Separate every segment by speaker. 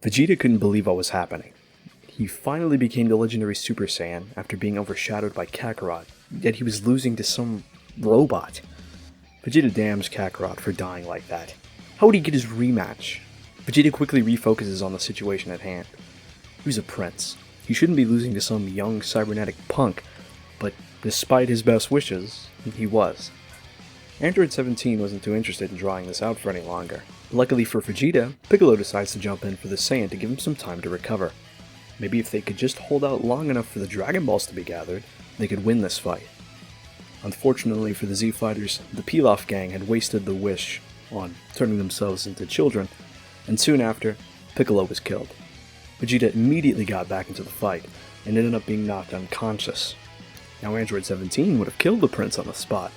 Speaker 1: Vegeta couldn't believe what was happening. He finally became the legendary Super Saiyan after being overshadowed by Kakarot, yet he was losing to some robot. Vegeta damns Kakarot for dying like that. How would he get his rematch? Vegeta quickly refocuses on the situation at hand. He was a prince. He shouldn't be losing to some young cybernetic punk, but despite his best wishes, he was. Android 17 wasn't too interested in drawing this out for any longer. Luckily for Vegeta, Piccolo decides to jump in for the Saiyan to give him some time to recover. Maybe if they could just hold out long enough for the Dragon Balls to be gathered, they could win this fight. Unfortunately for the Z Fighters, the Pilaf gang had wasted the wish on turning themselves into children, and soon after, Piccolo was killed. Vegeta immediately got back into the fight, and ended up being knocked unconscious. Now Android 17 would have killed the prince on the spot,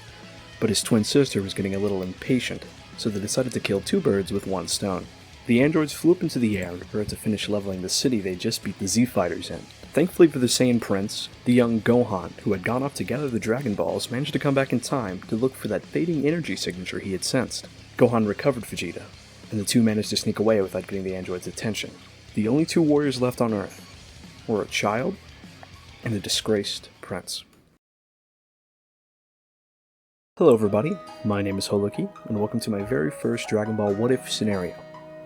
Speaker 1: but his twin sister was getting a little impatient, so they decided to kill two birds with one stone. The androids flew up into the air and prepared to finish leveling the city they just beat the Z Fighters in. Thankfully for the Saiyan prince, the young Gohan, who had gone off to gather the Dragon Balls, managed to come back in time to look for that fading energy signature he had sensed. Gohan recovered Vegeta, and the two managed to sneak away without getting the androids' attention. The only two warriors left on Earth were a child and a disgraced prince. Hello everybody, my name is Holoky, and welcome to my very first Dragon Ball What If scenario.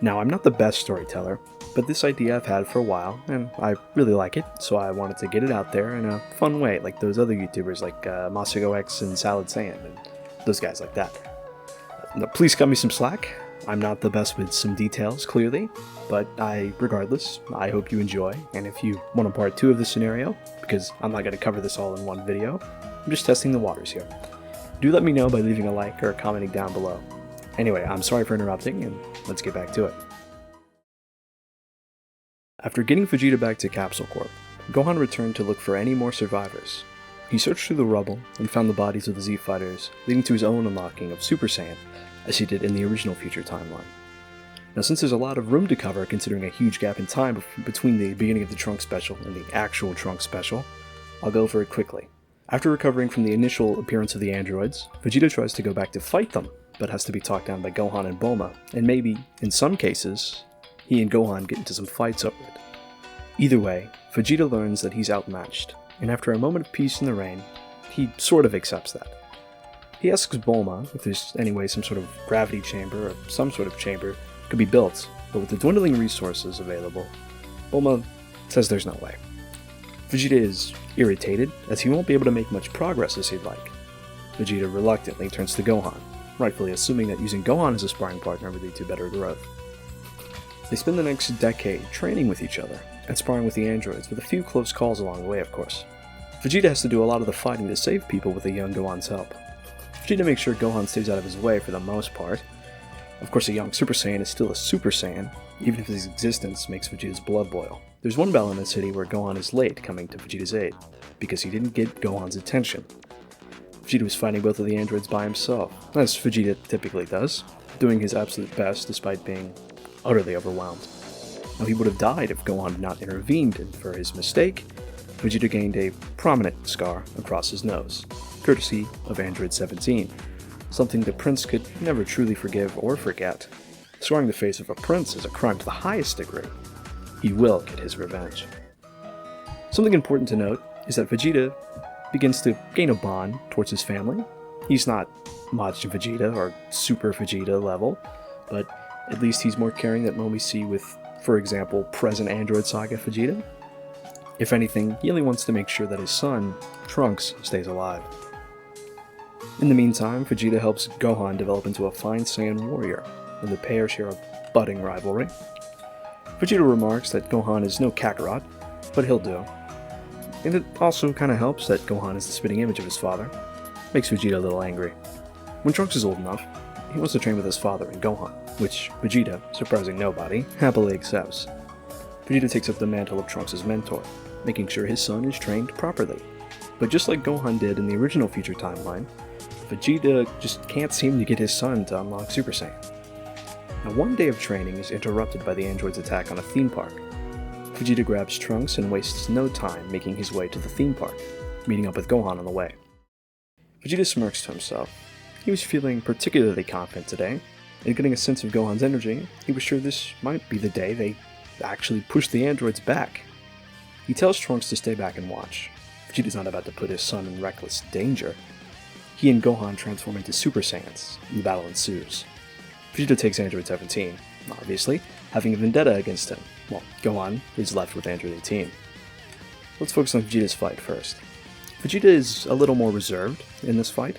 Speaker 1: Now, I'm not the best storyteller, but this idea I've had for a while, and I really like it, so I wanted to get it out there in a fun way, like those other YouTubers like Masugo X and Salad Saiyan, and those guys like that. Now, please cut me some slack. I'm not the best with some details, clearly, but regardless, I hope you enjoy, and if you want a part 2 of this scenario, because I'm not going to cover this all in one video, I'm just testing the waters here. Do let me know by leaving a like or commenting down below. Anyway, I'm sorry for interrupting, and let's get back to it. After getting Vegeta back to Capsule Corp, Gohan returned to look for any more survivors. He searched through the rubble and found the bodies of the Z Fighters, leading to his own unlocking of Super Saiyan, as he did in the original future timeline. Now, since there's a lot of room to cover considering a huge gap in time between the beginning of the Trunks special and the actual Trunks special, I'll go over it quickly. After recovering from the initial appearance of the androids, Vegeta tries to go back to fight them, but has to be talked down by Gohan and Bulma, and maybe, in some cases, he and Gohan get into some fights over it. Either way, Vegeta learns that he's outmatched, and after a moment of peace in the rain, he sort of accepts that. He asks Bulma if there's anyway some sort of gravity chamber or some sort of chamber could be built, but with the dwindling resources available, Bulma says there's no way. Vegeta is irritated, as he won't be able to make much progress as he'd like. Vegeta reluctantly turns to Gohan, rightfully assuming that using Gohan as a sparring partner would lead to better growth. They spend the next decade training with each other, and sparring with the androids, with a few close calls along the way, of course. Vegeta has to do a lot of the fighting to save people with a young Gohan's help. Vegeta makes sure Gohan stays out of his way for the most part. Of course, a young Super Saiyan is still a Super Saiyan, even if his existence makes Vegeta's blood boil. There's one battle in the city where Gohan is late coming to Vegeta's aid, because he didn't get Gohan's attention. Vegeta was fighting both of the androids by himself, as Vegeta typically does, doing his absolute best despite being utterly overwhelmed. Now, he would have died if Gohan had not intervened, and for his mistake, Vegeta gained a prominent scar across his nose, courtesy of Android 17, something the prince could never truly forgive or forget. Scarring the face of a prince is a crime to the highest degree. He will get his revenge. Something important to note is that Vegeta begins to gain a bond towards his family. He's not Majin Vegeta or Super Vegeta level, but at least he's more caring than we see with, for example, present Android Saga Vegeta. If anything, he only wants to make sure that his son, Trunks, stays alive. In the meantime, Vegeta helps Gohan develop into a fine Saiyan warrior, and the pair share a budding rivalry. Vegeta remarks that Gohan is no Kakarot, but he'll do. And it also kinda helps that Gohan is the spitting image of his father. Makes Vegeta a little angry. When Trunks is old enough, he wants to train with his father and Gohan, which Vegeta, surprising nobody, happily accepts. Vegeta takes up the mantle of Trunks' mentor, making sure his son is trained properly. But just like Gohan did in the original future timeline, Vegeta just can't seem to get his son to unlock Super Saiyan. Now, one day of training is interrupted by the android's attack on a theme park. Vegeta grabs Trunks and wastes no time making his way to the theme park, meeting up with Gohan on the way. Vegeta smirks to himself. He was feeling particularly confident today, and getting a sense of Gohan's energy, he was sure this might be the day they actually push the androids back. He tells Trunks to stay back and watch. Vegeta's not about to put his son in reckless danger. He and Gohan transform into Super Saiyans, and the battle ensues. Vegeta takes Android 17, obviously, having a vendetta against him, while Gohan is left with Android 18. Let's focus on Vegeta's fight first. Vegeta is a little more reserved in this fight,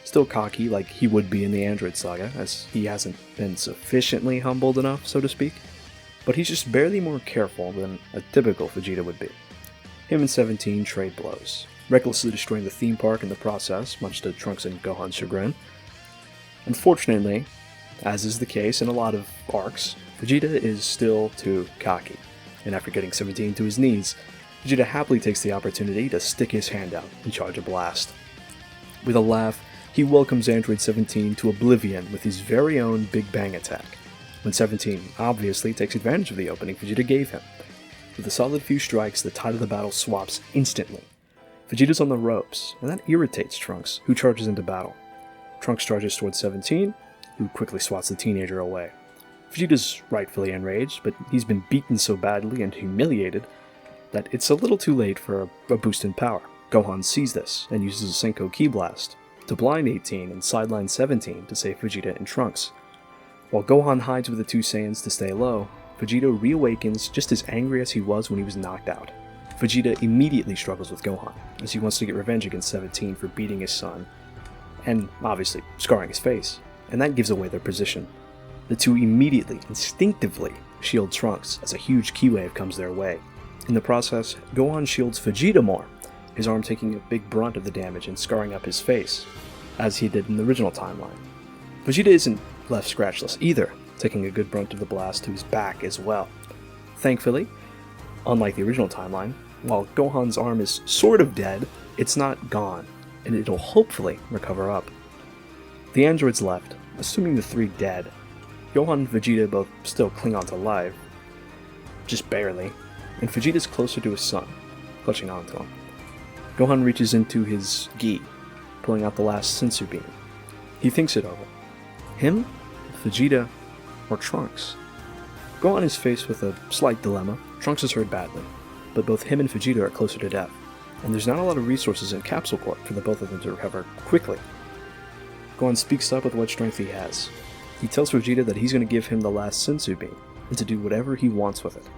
Speaker 1: still cocky like he would be in the Android saga, as he hasn't been sufficiently humbled enough, so to speak, but he's just barely more careful than a typical Vegeta would be. Him and 17 trade blows, recklessly destroying the theme park in the process, much to Trunks and Gohan's chagrin. Unfortunately, as is the case in a lot of arcs, Vegeta is still too cocky, and after getting 17 to his knees, Vegeta happily takes the opportunity to stick his hand out and charge a blast. With a laugh, he welcomes Android 17 to oblivion with his very own Big Bang attack, when 17 obviously takes advantage of the opening Vegeta gave him. With a solid few strikes, the tide of the battle swaps instantly. Vegeta's on the ropes, and that irritates Trunks, who charges into battle. Trunks charges towards 17, who quickly swats the teenager away. Vegeta's rightfully enraged, but he's been beaten so badly and humiliated that it's a little too late for a boost in power. Gohan sees this and uses a Senko Ki Blast to blind 18 and sideline 17 to save Vegeta and Trunks. While Gohan hides with the two Saiyans to stay low, Vegeta reawakens just as angry as he was when he was knocked out. Vegeta immediately struggles with Gohan, as he wants to get revenge against 17 for beating his son, and obviously scarring his face, and that gives away their position. The two immediately, instinctively, shield Trunks as a huge ki wave comes their way. In the process, Gohan shields Vegeta more, his arm taking a big brunt of the damage and scarring up his face, as he did in the original timeline. Vegeta isn't left scratchless either, taking a good brunt of the blast to his back as well. Thankfully, unlike the original timeline, while Gohan's arm is sort of dead, it's not gone, and it'll hopefully recover up. The androids left, assuming the three dead. Gohan and Vegeta both still cling on to life, just barely, and Vegeta's closer to his son, clutching onto him. Gohan reaches into his gi, pulling out the last Sensu beam. He thinks it over. Him, Vegeta, or Trunks? Gohan is faced with a slight dilemma. Trunks is hurt badly, but both him and Vegeta are closer to death, and there's not a lot of resources in Capsule Corp for the both of them to recover quickly. Gohan speaks up with what strength he has. He tells Vegeta that he's going to give him the last Sensu beam, and to do whatever he wants with it.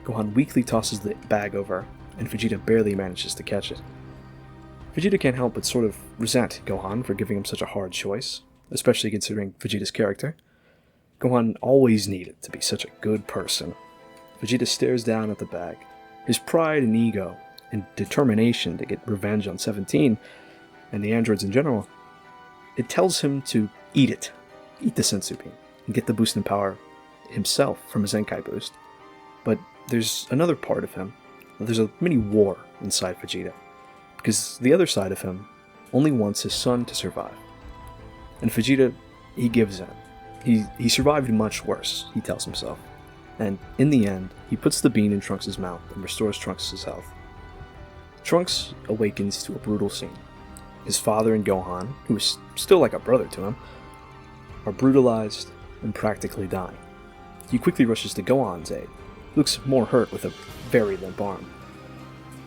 Speaker 1: Gohan weakly tosses the bag over, and Vegeta barely manages to catch it. Vegeta can't help but sort of resent Gohan for giving him such a hard choice, especially considering Vegeta's character. Gohan always needed to be such a good person. Vegeta stares down at the bag. His pride and ego, and determination to get revenge on 17, and the androids in general, it tells him to eat it. Eat the Sensu beam, and get the boost in power himself from a Zenkai boost. But there's another part of him. There's a mini war inside Vegeta, because the other side of him only wants his son to survive. And Vegeta, he gives in. He survived much worse, he tells himself. And in the end, he puts the bean in Trunks' mouth and restores Trunks' health. Trunks awakens to a brutal scene. His father and Gohan, who is still like a brother to him, are brutalized and practically dying. He quickly rushes to Gohan's aid. He looks more hurt with a very limp arm.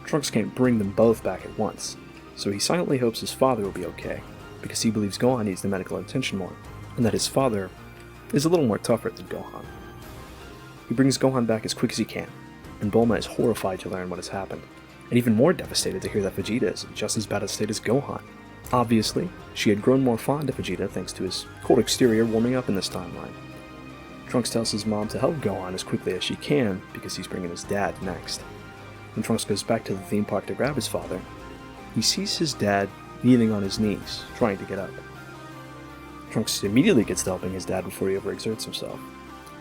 Speaker 1: Trunks can't bring them both back at once, so he silently hopes his father will be okay, because he believes Gohan needs the medical attention more, and that his father is a little more tougher than Gohan. He brings Gohan back as quick as he can, and Bulma is horrified to learn what has happened, and even more devastated to hear that Vegeta is in just as bad a state as Gohan. Obviously, she had grown more fond of Vegeta thanks to his cold exterior warming up in this timeline. Trunks tells his mom to help Gohan as quickly as she can because he's bringing his dad next. When Trunks goes back to the theme park to grab his father, he sees his dad kneeling on his knees, trying to get up. Trunks immediately gets to helping his dad before he overexerts himself.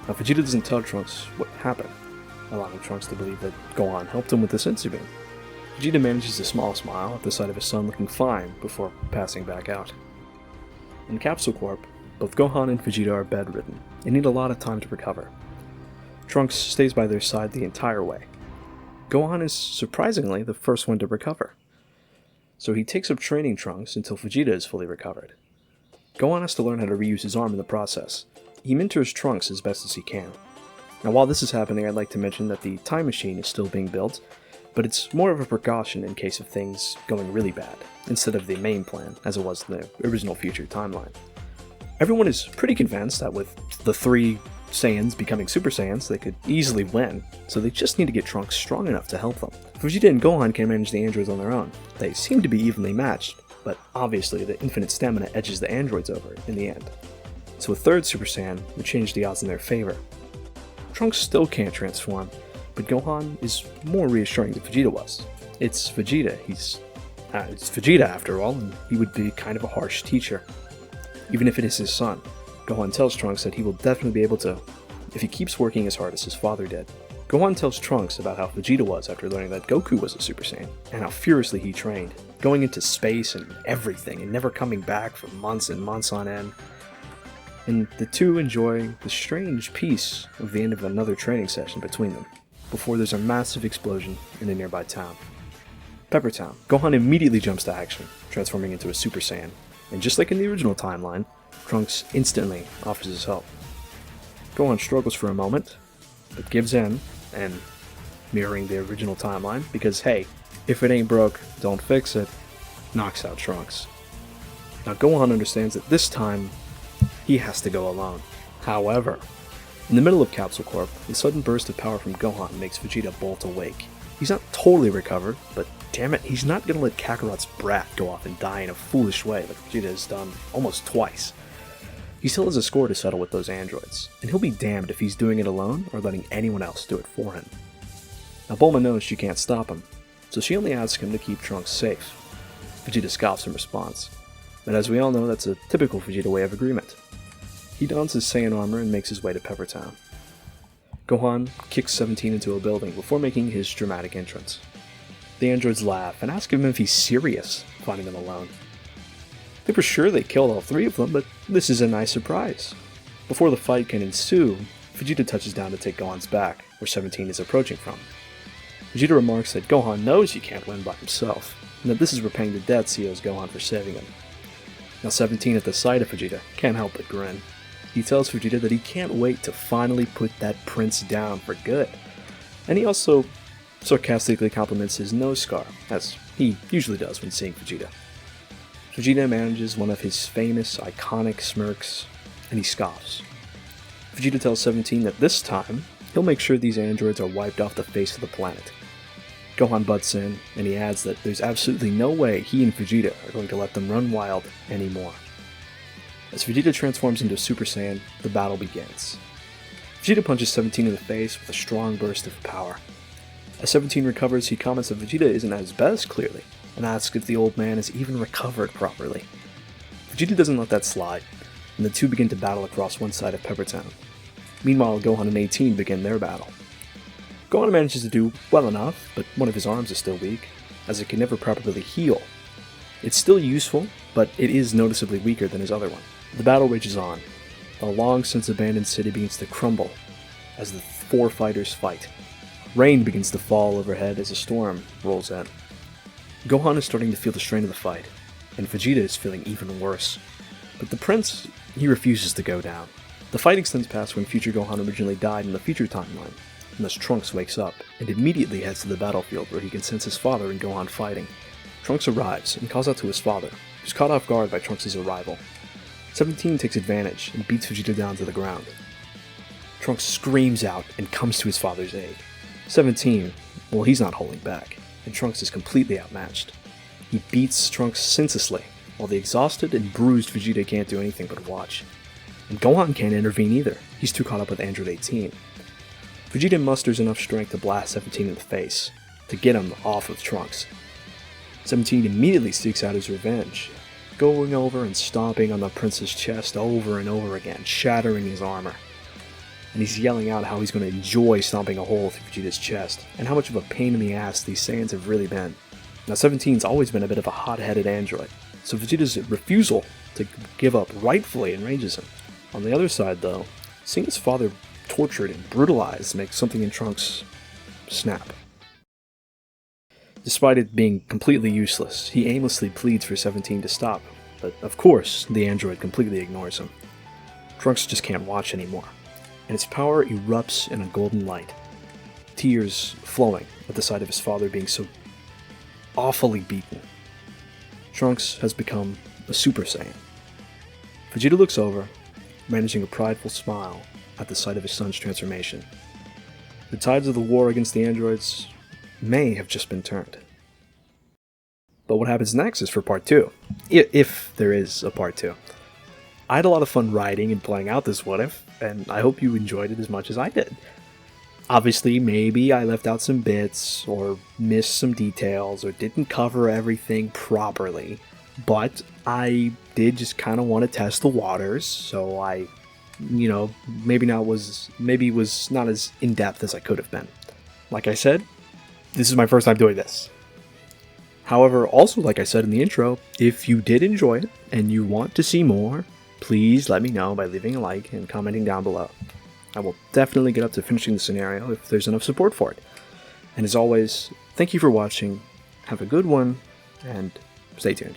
Speaker 1: Now, Vegeta doesn't tell Trunks what happened, allowing Trunks to believe that Gohan helped him with the Sensu beam. Vegeta manages a small smile at the sight of his son looking fine before passing back out. In Capsule Corp, both Gohan and Vegeta are bedridden and need a lot of time to recover. Trunks stays by their side the entire way. Gohan is surprisingly the first one to recover, so he takes up training Trunks until Vegeta is fully recovered. Gohan has to learn how to reuse his arm in the process. He mentors Trunks as best as he can. Now while this is happening, I'd like to mention that the time machine is still being built, but it's more of a precaution in case of things going really bad, instead of the main plan, as it was in the original future timeline. Everyone is pretty convinced that with the 3 Saiyans becoming Super Saiyans, they could easily win, so they just need to get Trunks strong enough to help them. Vegeta and Gohan can manage the androids on their own. They seem to be evenly matched, but obviously the infinite stamina edges the androids over in the end. So a 3rd Super Saiyan would change the odds in their favor. Trunks still can't transform, but Gohan is more reassuring than Vegeta was. It's Vegeta, it's Vegeta after all, and he would be kind of a harsh teacher. Even if it is his son, Gohan tells Trunks that he will definitely be able to if he keeps working as hard as his father did. Gohan tells Trunks about how Vegeta was after learning that Goku was a Super Saiyan, and how furiously he trained, going into space and everything, and never coming back for months and months on end. And the two enjoy the strange peace of the end of another training session between them, before there's a massive explosion in a nearby town. Pepper Town. Gohan immediately jumps to action, transforming into a Super Saiyan, and just like in the original timeline, Trunks instantly offers his help. Gohan struggles for a moment, but gives in, and mirroring the original timeline, because hey, if it ain't broke, don't fix it, knocks out Trunks. Now Gohan understands that this time, he has to go alone. However, in the middle of Capsule Corp, the sudden burst of power from Gohan makes Vegeta bolt awake. He's not totally recovered, but damn it, he's not gonna let Kakarot's brat go off and die in a foolish way like Vegeta has done almost twice. He still has a score to settle with those androids, and he'll be damned if he's doing it alone or letting anyone else do it for him. Now Bulma knows she can't stop him, so she only asks him to keep Trunks safe. Vegeta scoffs in response, but as we all know, that's a typical Vegeta way of agreement. He dons his Saiyan armor and makes his way to Pepper Town. Gohan kicks 17 into a building before making his dramatic entrance. The androids laugh and ask him if he's serious, finding them alone. They were sure they killed all 3 of them, but this is a nice surprise. Before the fight can ensue, Vegeta touches down to take Gohan's back, where 17 is approaching from. Vegeta remarks that Gohan knows he can't win by himself, and that this is repaying the debts he owes Gohan for saving him. Now 17 at the sight of Vegeta can't help but grin. He tells Vegeta that he can't wait to finally put that prince down for good, and he also sarcastically compliments his nose scar, as he usually does when seeing Vegeta. Vegeta manages one of his famous, iconic smirks, and he scoffs. Vegeta tells 17 that this time, he'll make sure these androids are wiped off the face of the planet. Gohan butts in, and he adds that there's absolutely no way he and Vegeta are going to let them run wild anymore. As Vegeta transforms into Super Saiyan, the battle begins. Vegeta punches 17 in the face with a strong burst of power. As 17 recovers, he comments that Vegeta isn't at his best, clearly, and asks if the old man has even recovered properly. Vegeta doesn't let that slide, and the two begin to battle across one side of Pepper Town. Meanwhile, Gohan and 18 begin their battle. Gohan manages to do well enough, but one of his arms is still weak, as it can never properly heal. It's still useful, but it is noticeably weaker than his other one. The battle rages on. A long-since abandoned city begins to crumble as the 4 fighters fight. Rain begins to fall overhead as a storm rolls in. Gohan is starting to feel the strain of the fight, and Vegeta is feeling even worse. But the prince, he refuses to go down. The fight extends past when future Gohan originally died in the future timeline, and thus Trunks wakes up and immediately heads to the battlefield where he can sense his father and Gohan fighting. Trunks arrives and calls out to his father, who's caught off guard by Trunks' arrival. 17 takes advantage and beats Vegeta down to the ground. Trunks screams out and comes to his father's aid. 17, well, he's not holding back, and Trunks is completely outmatched. He beats Trunks senselessly, while the exhausted and bruised Vegeta can't do anything but watch. And Gohan can't intervene either, he's too caught up with Android 18. Vegeta musters enough strength to blast 17 in the face, to get him off of Trunks. 17 immediately seeks out his revenge, going over and stomping on the prince's chest over and over again, shattering his armor. And he's yelling out how he's going to enjoy stomping a hole through Vegeta's chest, and how much of a pain in the ass these Saiyans have really been. Now 17's always been a bit of a hot-headed android, so Vegeta's refusal to give up rightfully enrages him. On the other side though, seeing his father tortured and brutalized makes something in Trunks snap. Despite it being completely useless, he aimlessly pleads for 17 to stop, but of course, the android completely ignores him. Trunks just can't watch anymore. and its power erupts in a golden light, tears flowing at the sight of his father being so awfully beaten. Trunks has become a Super Saiyan. Vegeta looks over, managing a prideful smile at the sight of his son's transformation. The tides of the war against the androids may have just been turned. But what happens next is for part 2, if there is a part 2. I had a lot of fun writing and playing out this what if, and I hope you enjoyed it as much as I did. Obviously, maybe I left out some bits, or missed some details, or didn't cover everything properly, but I did just kind of want to test the waters, so I, maybe it was not as in-depth as I could have been. Like I said, this is my first time doing this. However, also like I said in the intro, if you did enjoy it, and you want to see more, please let me know by leaving a like and commenting down below. I will definitely get up to finishing the scenario if there's enough support for it. And as always, thank you for watching, have a good one, and stay tuned.